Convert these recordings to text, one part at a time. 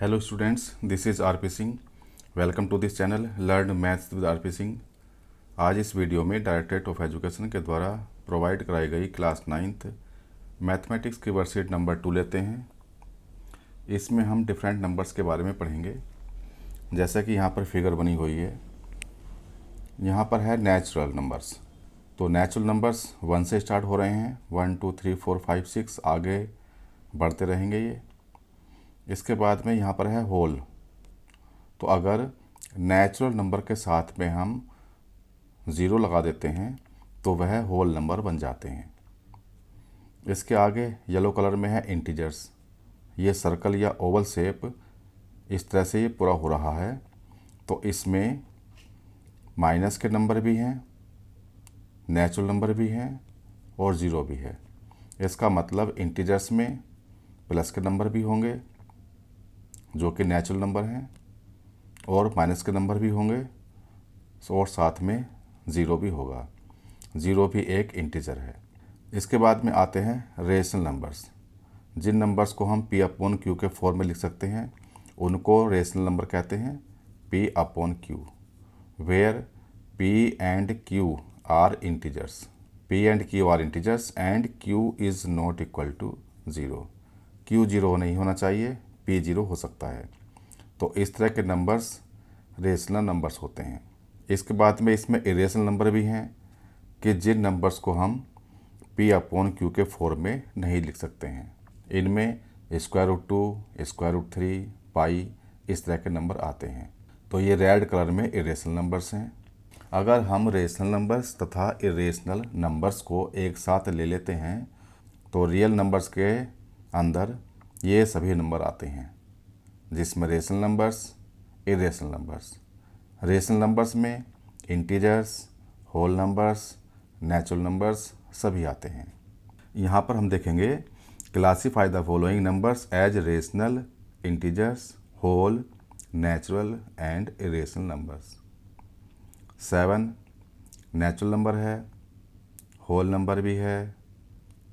Hello students, this is R P Singh. Welcome to this channel learn maths with R P Singh. आज इस video में directorate of education के द्वारा provide कराई गई क्लास 9th मैथमेटिक्स की वर्कशीट नंबर 2 लेते हैं। इसमें हम डिफरेंट नंबर्स के बारे में पढ़ेंगे। जैसा कि यहाँ पर फिगर बनी हुई है, यहाँ पर है नेचुरल नंबर्स। तो नेचुरल नंबर्स 1 से स्टार्ट हो रहे हैं, 1 2 3 4 5 6 आगे बढ़ते रहेंगे ये। इसके बाद में यहाँ पर है होल। तो अगर नेचुरल नंबर के साथ में हम ज़ीरो लगा देते हैं तो वह होल नंबर बन जाते हैं। इसके आगे येलो कलर में है इंटीजर्स। ये सर्कल या ओवल शेप इस तरह से ये पूरा हो रहा है। तो इसमें माइनस के नंबर भी हैं, नेचुरल नंबर भी हैं और ज़ीरो भी है। इसका मतलब इंटीजर्स में प्लस के नंबर भी होंगे जो कि नेचुरल नंबर हैं, और माइनस के नंबर भी होंगे और साथ में ज़ीरो भी होगा। ज़ीरो भी एक इंटीजर है। इसके बाद में आते हैं रेशनल नंबर्स। जिन नंबर्स को हम पी अपॉन क्यू के फॉर्म में लिख सकते हैं उनको रेशनल नंबर कहते हैं, P upon Q, where P and Q are integers. P and Q are integers and Q is not equal to zero. Q zero नहीं होना चाहिए, पी ज़ीरो हो सकता है। तो इस तरह के नंबर्स रेशनल नंबर्स होते हैं। इसके बाद में इसमें इरेशनल नंबर भी हैं कि जिन नंबर्स को हम पी अपॉन क्यू के फॉर्म में नहीं लिख सकते हैं। इनमें स्क्वायर रूट 2, स्क्वायर रूट 3, पाई इस तरह के नंबर आते हैं। तो ये रेड कलर में इरेशनल नंबर्स हैं। अगर हम रेशनल नंबर्स तथा इरेशनल नंबर्स को एक साथ ले लेते हैं तो रियल नंबर्स के अंदर ये सभी नंबर आते हैं, जिसमें rational numbers, irrational numbers. Rational numbers में integers, whole numbers, natural numbers सभी आते हैं। यहाँ पर हम देखेंगे classify the following numbers as rational, integers, whole, natural and irrational numbers. 7 natural number है, होल नंबर भी है,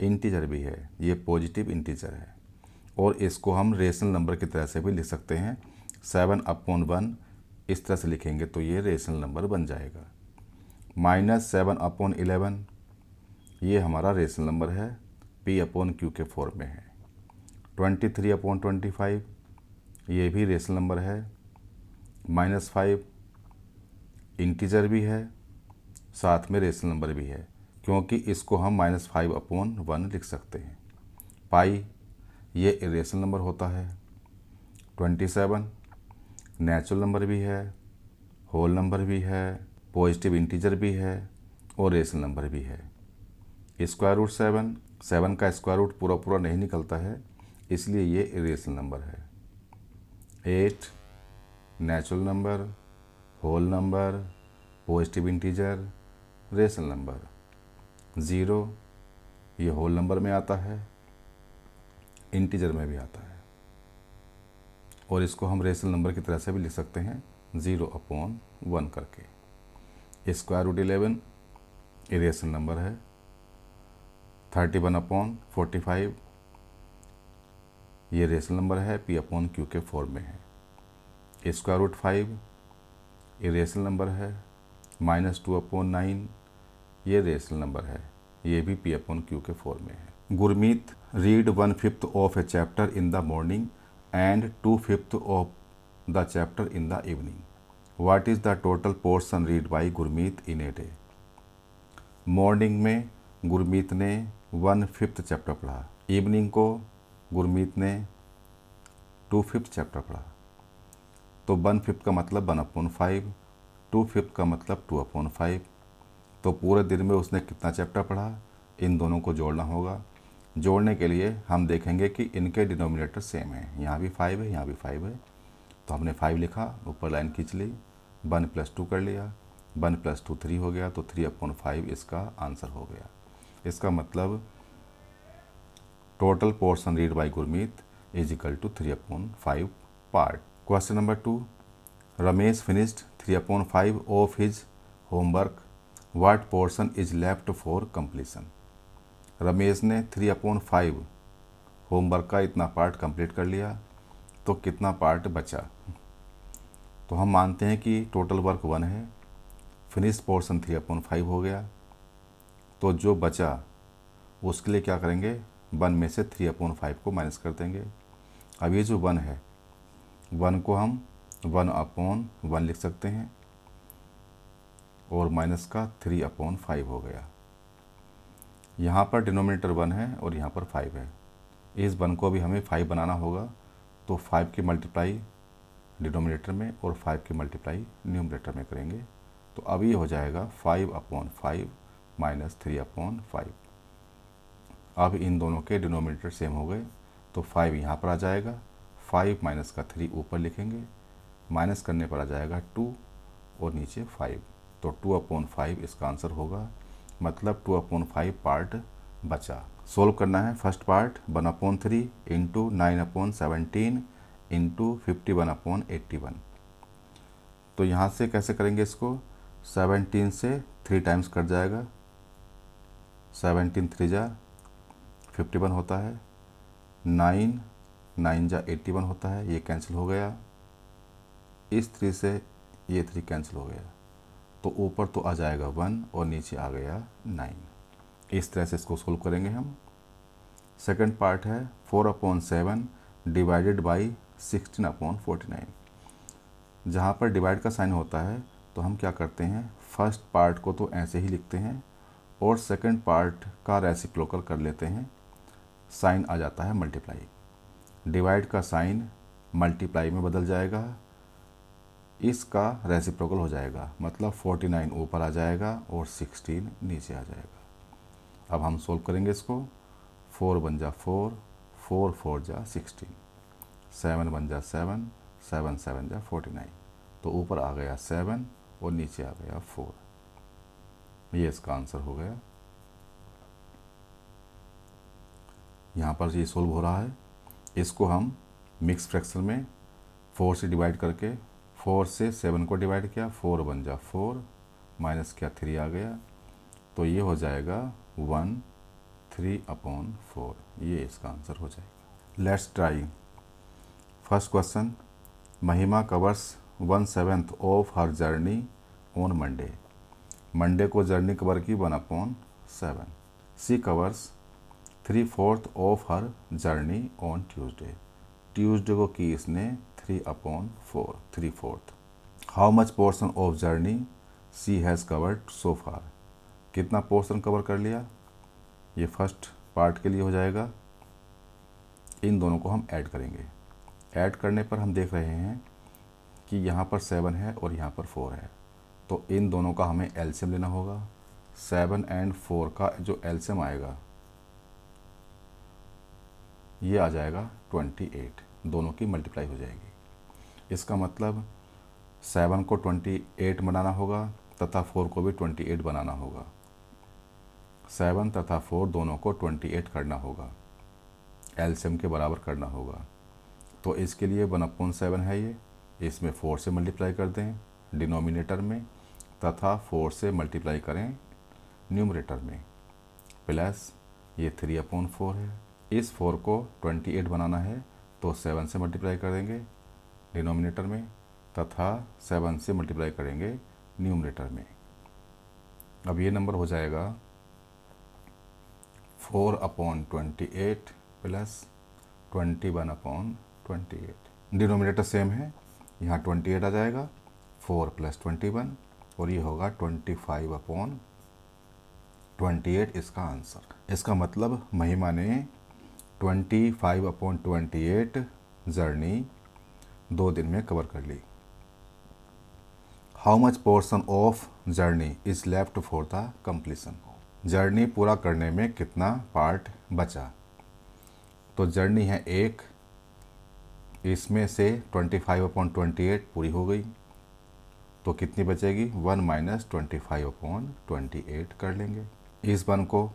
इंटीजर भी है, ये पॉजिटिव इंटीजर है और इसको हम रेशनल नंबर की तरह से भी लिख सकते हैं। 7 अपॉन 1 इस तरह से लिखेंगे तो ये रेशनल नंबर बन जाएगा। -7 अपॉन 11 ये हमारा रेशनल नंबर है, पी अपॉन क्यू के फॉर्म में है। 23 अपॉन 25 ये भी रेशनल नंबर है। -5 इंटीजर भी है, साथ में रेशनल नंबर भी है, क्योंकि इसको हम -5 अपॉन 1 लिख सकते हैं। पाई ये इरेशनल नंबर होता है। 27 नेचुरल नंबर भी है, होल नंबर भी है, पॉजिटिव इंटीजर भी है और रेशनल नंबर भी है। स्क्वायर रूट 7 का स्क्वायर रूट पूरा पूरा नहीं निकलता है, इसलिए ये इरेशनल नंबर है। 8 natural number, whole number, positive integer, rational number. 0 ये होल नंबर में आता है, इंटीजर में भी आता है, और इसको हम रेशनल नंबर की तरह से भी लिख सकते हैं 0 अपॉन 1 करके। स्क्वायर रूट 11 इरेशनल नंबर है। 31 अपॉन 45 ये रेशनल नंबर है, पी अपॉन क्यू के फॉर्म में है। स्क्वायर रूट 5 इरेशनल नंबर है। -2 अपॉन 9 ये रेशनल नंबर है, ये भी पी अपॉन क्यू के फॉर्म में है। Gurmeet read 1/5 of A chapter in the morning and 2/5 of the chapter in the evening. What is the total portion read by Gurmeet in a day. Morning में गुरमीत ने 1/5 chapter पढ़ा, evening को गुरमीत ने 2/5 chapter पढ़ा। तो 1/5 का मतलब 1/5, 2/5 का मतलब 2/5। तो पूरे दिन में उसने कितना चैप्टर पढ़ा, इन दोनों को जोड़ना होगा। जोड़ने के लिए हम देखेंगे कि इनके डिनोमिनेटर सेम है, यहाँ भी 5 है, यहाँ भी 5 है। तो हमने 5 लिखा, ऊपर लाइन खींच ली, 1 + 2 कर लिया, 1 + 2 3 हो गया, तो 3/5 इसका आंसर हो गया। इसका मतलब total portion read by Gurmeet is equal to 3/5 part. Question number 2, Ramesh finished 3/5 of his homework, what portion is left for completion. Ramesh ने 3/5 होमवर्क का इतना पार्ट कंप्लीट कर लिया, तो कितना पार्ट बचा। तो हम मानते हैं कि टोटल वर्क 1 है, फिनिश पोर्शन 3/5 हो गया। तो जो बचा उसके लिए क्या करेंगे, 1 में से 3/5 को माइनस कर देंगे। अब ये जो 1 है, 1 को हम 1/1 लिख सकते हैं और माइनस का 3/5 हो गया। यहाँ पर डिनोमिनेटर 1 है और यहाँ पर 5 है। इस 1 को भी हमें 5 बनाना होगा, तो 5 की मल्टीप्लाई डिनोमिनेटर में और 5 की मल्टीप्लाई न्यूमरेटर में करेंगे। तो अब ये हो जाएगा 5/5 माइनस 3/5। अब इन दोनों के डिनोमिनेटर सेम हो गए, तो 5 यहाँ पर आ जाएगा, 5 माइनस का 3 ऊपर लिखेंगे, माइनस करने पर आ जाएगा 2 और नीचे 5। तो 2/5 इसका आंसर होगा, मतलब 2/5 पार्ट बचा। सोल्व करना है फर्स्ट पार्ट 1/3 इंटू 9/17 इंटू 51/81। तो यहाँ से कैसे करेंगे इसको, 17 से 3 टाइम्स कट जाएगा, 17 3 जा 51 होता है, 9 जा 81 होता है, ये कैंसिल हो गया। इस 3 से ये 3 कैंसिल हो गया, तो ऊपर तो आ जाएगा 1 और नीचे आ गया 9। इस तरह से इसको सोल्व करेंगे हम। सेकंड पार्ट है 4/7 डिवाइडेड बाई 16/49। जहाँ पर डिवाइड का साइन होता है तो हम क्या करते हैं, फर्स्ट पार्ट को तो ऐसे ही लिखते हैं और सेकंड पार्ट का रेसिप्रोकल कर लेते हैं, साइन आ जाता है मल्टीप्लाई। डिवाइड का साइन मल्टीप्लाई में बदल जाएगा, इसका रेसिप्रोकल हो जाएगा, मतलब 49 ऊपर आ जाएगा और 16 नीचे आ जाएगा। अब हम सोल्व करेंगे इसको, 4 1 जा 4, 4 4 जा 16, 7 1 जा 7, 7 7 जा 49। तो ऊपर आ गया 7 और नीचे आ गया 4। ये इसका आंसर हो गया। यहाँ पर ये सोल्व हो रहा है, इसको हम मिक्स फ्रैक्शन में 4 से डिवाइड करके 4 से 7 को डिवाइड किया, 4 1 जा 4 माइनस किया 3 आ गया, तो ये हो जाएगा 1 3/4। ये इसका आंसर हो जाएगा। Let's try. First question, Mahima covers 1/7 of her journey on Monday. Monday को जर्नी कवर की 1/7। She covers 3/4 of her journey on Tuesday. Tuesday को की इसने 3/4, 3/4। How much portion of journey she has covered so far. कितना portion cover कर लिया, ये first part के लिए हो जाएगा। इन दोनों को हम ऐड करेंगे। ऐड करने पर हम देख रहे हैं कि यहाँ पर 7 है और यहाँ पर 4 है, तो इन दोनों का हमें एलसीएम लेना होगा। 7 और 4 का जो एलसीएम आएगा ये आ जाएगा 28, दोनों की मल्टीप्लाई हो जाएगी। इसका मतलब 7 को 28 बनाना होगा तथा 4 को भी 28 बनाना होगा। 7 तथा 4 दोनों को 28 करना होगा, एलसीएम के बराबर करना होगा। तो इसके लिए 1/7 है ये, इसमें 4 से मल्टीप्लाई कर दें डिनोमिनेटर में तथा 4 से मल्टीप्लाई करें न्यूमरेटर में, प्लस ये 3/4 है। इस 4 को 28 बनाना है तो 7 से मल्टीप्लाई कर देंगे डिनोमिनेटर में तथा 7 से मल्टीप्लाई करेंगे न्यूमरेटर में। अब ये नंबर हो जाएगा 4/28 प्लस 21/28। डिनोमिनेटर सेम है, यहाँ 28 आ जाएगा, 4 + 21 और ये होगा 25/28 इसका आंसर। इसका मतलब महिमा ने 25/28 जर्नी 2 दिन में कवर कर ली। How much portion of journey is left for the completion. Journey पूरा करने में कितना पार्ट बचा। तो जर्नी है 1, इसमें से 25/28 पूरी हो गई, तो कितनी बचेगी 1 - 25/28 कर लेंगे। इस 1 को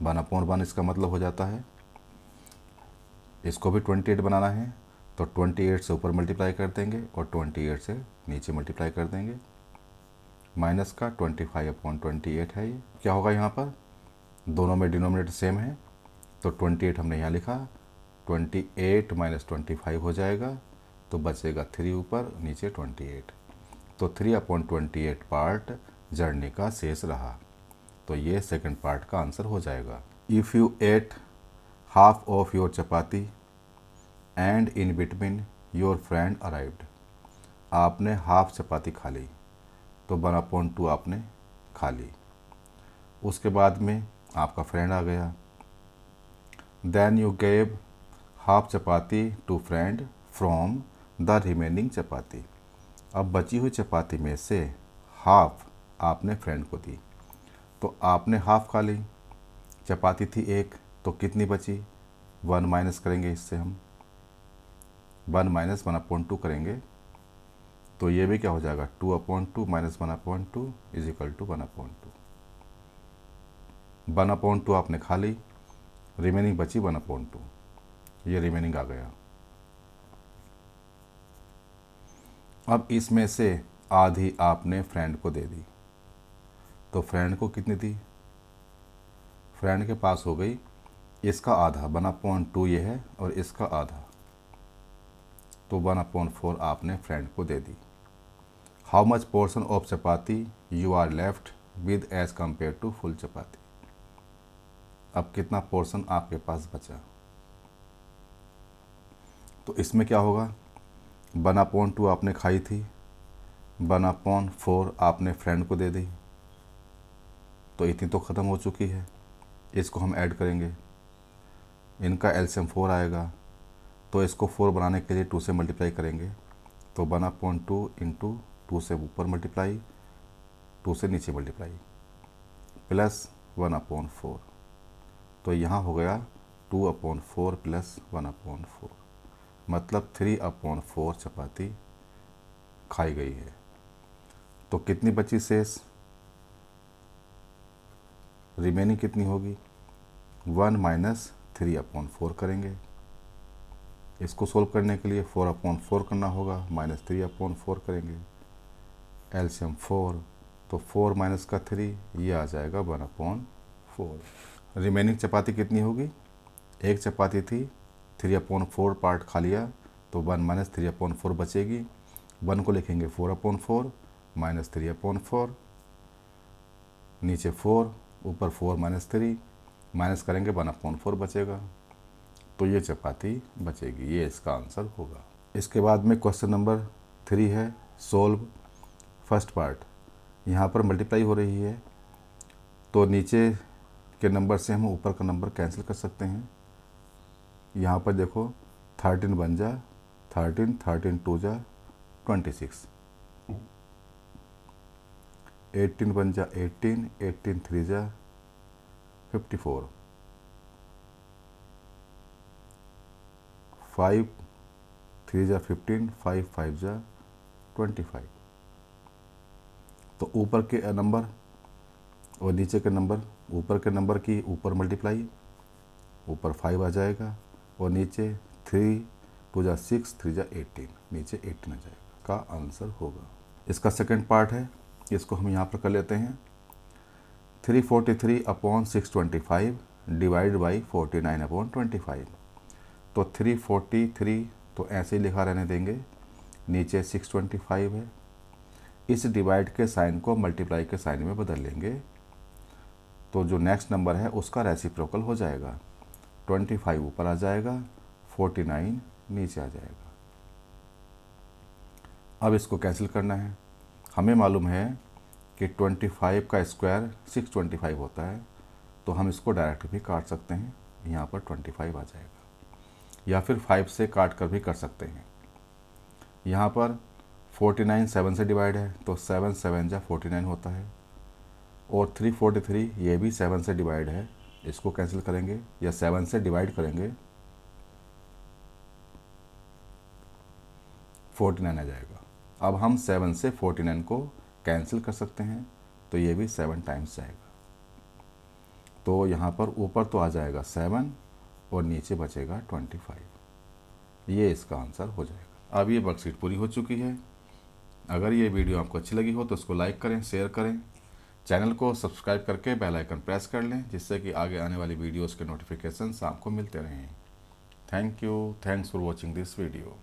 1/1 इसका मतलब हो जाता है। इसको भी 28 बनाना है तो 28 से ऊपर मल्टीप्लाई कर देंगे और 28 से नीचे मल्टीप्लाई कर देंगे, माइनस का 25/28 है। ये क्या होगा, यहाँ पर दोनों में डिनोमिनेटर सेम है तो 28 हमने यहाँ लिखा, 28 माइनस 25 हो जाएगा, तो बचेगा 3 ऊपर, नीचे 28। तो 3/28 पार्ट जर्नी का शेष रहा। तो ये सेकंड पार्ट का आंसर हो जाएगा। If you at half of your chapati and in between your friend arrived. आपने हाफ चपाती खा ली, तो 1/2 आपने खा ली। उसके बाद में आपका फ्रेंड आ गया। Then you gave half chapati to friend from the remaining chapati. अब बची हुई चपाती में से हाफ आपने फ्रेंड को दी, तो आपने हाफ खा ली। चपाती थी 1, तो कितनी बची? 1 माइनस करेंगे, इससे हम 1 माइनस 1/2 करेंगे, तो ये भी क्या हो जाएगा? 2/2 माइनस 1/2 इज इक्वल टू 1/2। 1/2 आपने खा ली, रिमेनिंग बची 1/2, ये रिमेनिंग आ गया। अब इसमें से आधी आपने फ्रेंड को दे दी, तो फ्रेंड को कितनी दी? फ्रेंड के पास हो गई इसका आधा, 1/2 ये है, और इसका आधा, तो 1/4 आपने फ्रेंड को दे दी। How much portion of chapati you are left with as compare to full chapati. अब कितना पोर्शन आपके पास बचा? तो इसमें क्या होगा? 1/2 आपने खाई थी, 1/4 आपने फ्रेंड को दे दी, तो इतनी तो ख़त्म हो चुकी है। इसको हम ऐड करेंगे, इनका एलसीएम 4 आएगा, तो इसको 4 बनाने के लिए 2 से मल्टीप्लाई करेंगे, तो 1/2 इंटू 2 से ऊपर मल्टीप्लाई, 2 से नीचे मल्टीप्लाई, प्लस 1/4, तो यहाँ हो गया 2/4 प्लस 1/4, मतलब 3/4 चपाती खाई गई है। तो कितनी बची शेष? रिमेनिंग कितनी होगी? 1 माइनस 3/4 करेंगे। इसको सोल्व करने के लिए 4/4 करना होगा, माइनस 3/4 करेंगे, एलसीएम 4, तो 4 माइनस का 3, ये आ जाएगा 1/4। रिमेनिंग चपाती कितनी होगी? एक चपाती थी, 3/4 पार्ट खा लिया, तो 1 माइनस 3/4 बचेगी। 1 को लिखेंगे 4/4 माइनस 3/4, नीचे 4, ऊपर 4 माइनस 3, माइनस करेंगे 1/4 बचेगा, तो ये चपाती बचेगी। ये इसका आंसर होगा। इसके बाद में क्वेश्चन नंबर 3 है, सोल्व फर्स्ट पार्ट। यहाँ पर मल्टीप्लाई हो रही है, तो नीचे के नंबर से हम ऊपर का नंबर कैंसिल कर सकते हैं। यहाँ पर देखो 13 बन जा 13, 13 2 जा 26, 18 बन जा 18, 18 3 जा 54, 5 3 जा 15, 5 5 जा 25। तो ऊपर के नंबर और नीचे के नंबर, ऊपर के नंबर की ऊपर मल्टीप्लाई, ऊपर 5 आ जाएगा, और नीचे 3 2 जा 6, 3 जा 18, नीचे 18 आ जाएगा, का आंसर होगा। इसका सेकंड पार्ट है, इसको हम यहाँ पर कर लेते हैं। 343/625 डिवाइड बाई 49/25। तो 343 तो ऐसे ही लिखा रहने देंगे, नीचे 625 है। इस डिवाइड के साइन को मल्टीप्लाई के साइन में बदल लेंगे, तो जो नेक्स्ट नंबर है उसका रेसिप्रोकल हो जाएगा। 25 ऊपर आ जाएगा, 49 नीचे आ जाएगा। अब इसको कैंसिल करना है। हमें मालूम है कि 25 का स्क्वायर 625 होता है, तो हम इसको डायरेक्ट भी काट सकते हैं, यहाँ पर 25 आ जाएगा, या फिर 5 से काट कर भी कर सकते हैं। यहाँ पर 49 7 से डिवाइड है, तो 7 7 जा 49 होता है, और 343 ये भी 7 से डिवाइड है, इसको कैंसिल करेंगे या 7 से डिवाइड करेंगे, 49 आ जाएगा। अब हम 7 से 49 को कैंसिल कर सकते हैं, तो ये भी 7 टाइम्स जाएगा, तो यहाँ पर ऊपर तो आ जाएगा 7 और नीचे बचेगा 25। ये इसका आंसर हो जाएगा। अब ये वर्कशीट पूरी हो चुकी है। अगर ये वीडियो आपको अच्छी लगी हो तो इसको लाइक करें, शेयर करें, चैनल को सब्सक्राइब करके बेल आइकन प्रेस कर लें, जिससे कि आगे आने वाली वीडियोस के नोटिफिकेशंस आपको मिलते रहें। Thank you. Thanks for watching this video.